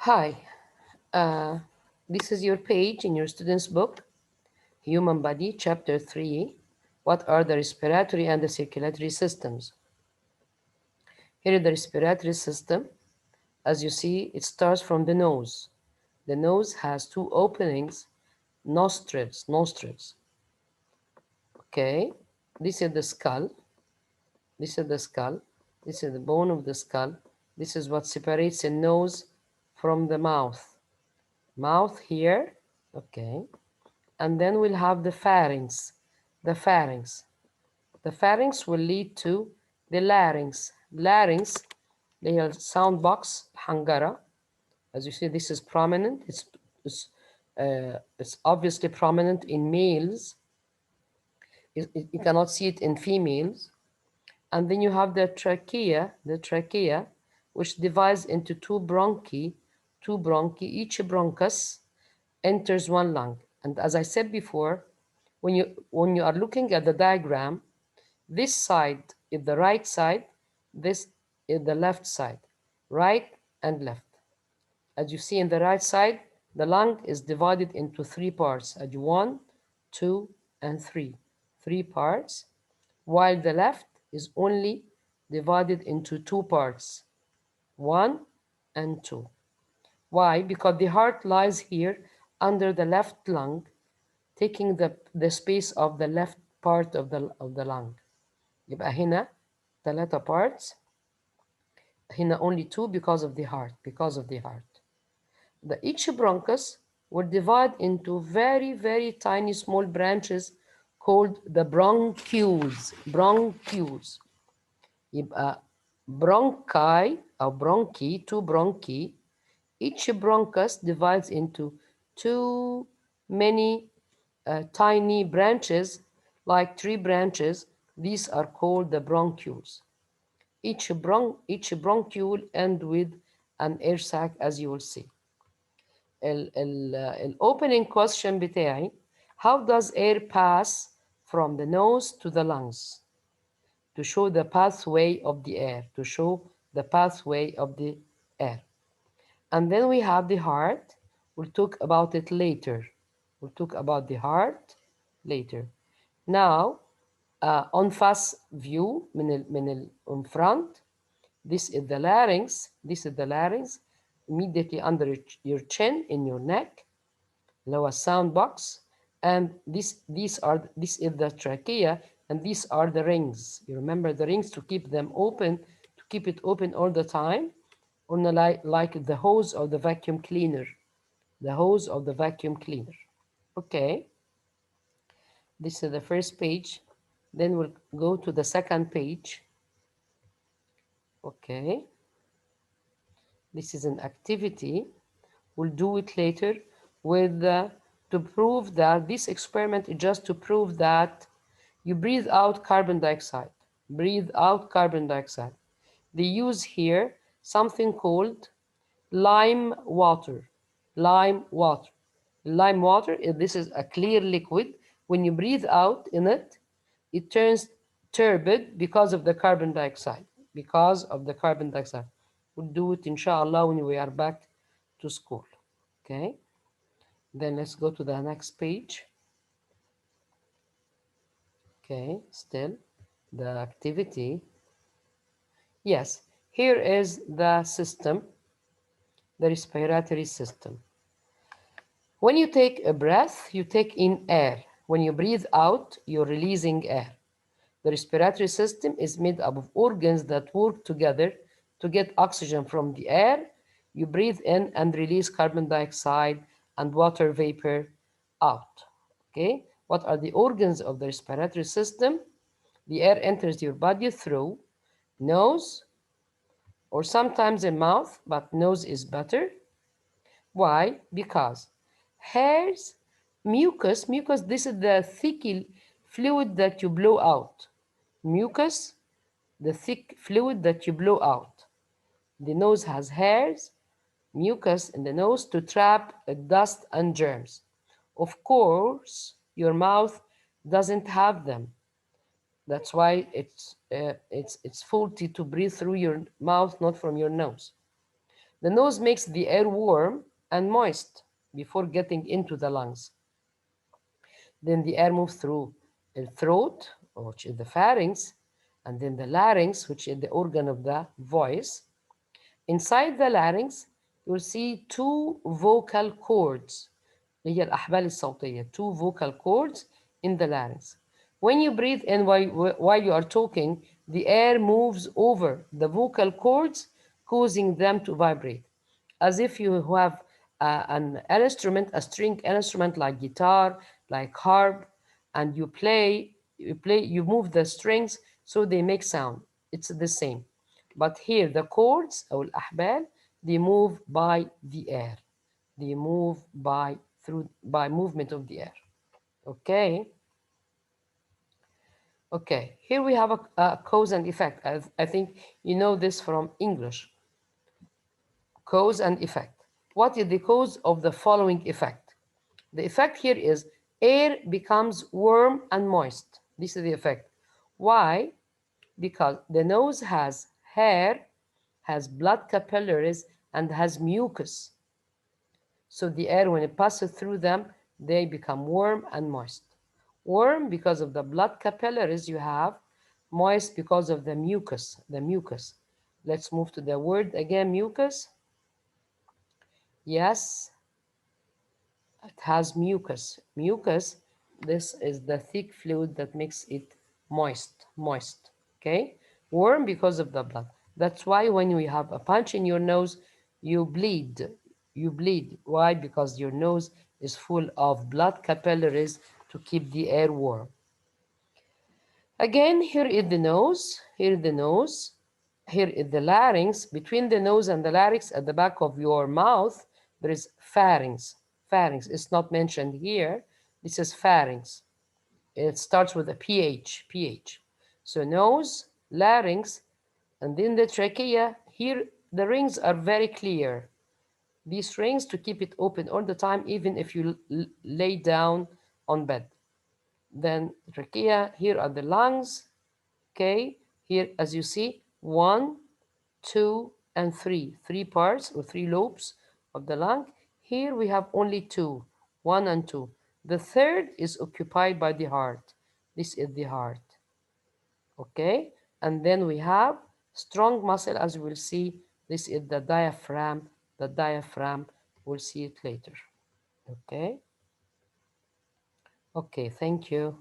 Hi, uh, this is your page in your student's book, Human Body, Chapter 3. What are the respiratory and the circulatory systems? Here is the respiratory system. As you see, it starts from the nose. The nose has two openings, nostrils. Okay, this is the skull. This is the skull. This is the bone of the skull. This is what separates the nose from the mouth. Mouth here, okay. And then we'll have the pharynx. The pharynx. The pharynx will lead to the larynx. Larynx, the sound box, hangara. As you see, this is prominent. It's obviously prominent in males. You cannot see it in females. And then you have the trachea, which divides into two bronchi. Each bronchus enters one lung. And as I said before, when you are looking at the diagram, this side is the right side, this is the left side, right and left. As you see in the right side, the lung is divided into three parts, as 1, 2, and 3. Three parts, while the left is only divided into two parts, 1 and 2. Why? Because the heart lies here under the left lung, taking the space of the left part of the lung. يبقى هنا ثلاثة parts. هنا only two because of the heart. Each bronchus will divide into very, very tiny small branches called the bronchioles. يبقى bronchi أو bronchi, two bronchi. Each bronchus divides into too many tiny branches, like tree branches. These are called the bronchioles. Each bronchiole ends with an air sac, as you will see. Opening question بتاعي: how does air pass from the nose to the lungs? To show the pathway of the air, And then we have the heart. We'll talk about it later. Now, on face view, on front, this is the larynx, immediately under your chin, in your neck, lower sound box, and this is the trachea, and these are the rings. You remember the rings to keep them open, to keep it open all the time, on like the hose of the vacuum cleaner. Okay, this is the first page. Then we'll go to the second page. Okay, this is an activity. We'll do it later with to prove that this experiment is just to prove that you breathe out carbon dioxide. They use here something called lime water. Lime water. This is a clear liquid. When you breathe out in it, it turns turbid because of the carbon dioxide. We'll do it, inshallah, when we are back to school. Okay, then let's go to the next page. Okay, still the activity. Yes, here is the system, the respiratory system. When you take a breath, you take in air. When you breathe out, you're releasing air. The respiratory system is made up of organs that work together to get oxygen from the air. You breathe in and release carbon dioxide and water vapor out. Okay, what are the organs of the respiratory system? The air enters your body through nose or sometimes in mouth, but nose is better. Why? Because hairs, mucus, this is the thick fluid that you blow out. Mucus, the thick fluid that you blow out. The nose has hairs, mucus in the nose to trap dust and germs. Of course, your mouth doesn't have them. That's why it's faulty to breathe through your mouth, not from your nose. The nose makes the air warm and moist before getting into the lungs. Then the air moves through the throat, which is the pharynx, and then the larynx, which is the organ of the voice. Inside the larynx, you'll see two vocal cords, اللي هي الأحبال الصوتية, two vocal cords in the larynx. When you breathe in while you are talking, the air moves over the vocal cords, causing them to vibrate, as if you have an instrument, a string instrument like guitar, like harp, and you move the strings so they make sound. It's the same. But here the chords أو الأحبال, they move by the air. They move by movement of the air. Okay. Okay. Here we have a cause and effect. I think you know this from English. Cause and effect. What is the cause of the following effect? The effect here is air becomes warm and moist. This is the effect. Why? Because the nose has hair, has blood capillaries, and has mucus. So the air, when it passes through them, they become warm and moist. Warm because of the blood capillaries you have, moist because of the mucus. The mucus. Let's move to the word again, mucus. Yes, it has mucus. Mucus, this is the thick fluid that makes it moist. Okay? Warm because of the blood. That's why when we have a punch in your nose, you bleed. You bleed. Why? Because your nose is full of blood capillaries to keep the air warm. Again, here is the nose. Here is the nose. Here is the larynx. Between the nose and the larynx at the back of your mouth, there is pharynx. Pharynx is not mentioned here. This is pharynx. It starts with a pH. So nose, larynx, and then the trachea. Here, the rings are very clear. These rings to keep it open all the time, even if you lay down on bed. Then trachea, here are the lungs. Okay, here as you see, 1, 2, and 3. 3 parts or 3 lobes of the lung. Here we have only 2, 1 and 2. The third is occupied by the heart. This is the heart. Okay, and then we have strong muscle, as we will see. This is the diaphragm. The diaphragm, we'll see it later. Okay. Okay, thank you.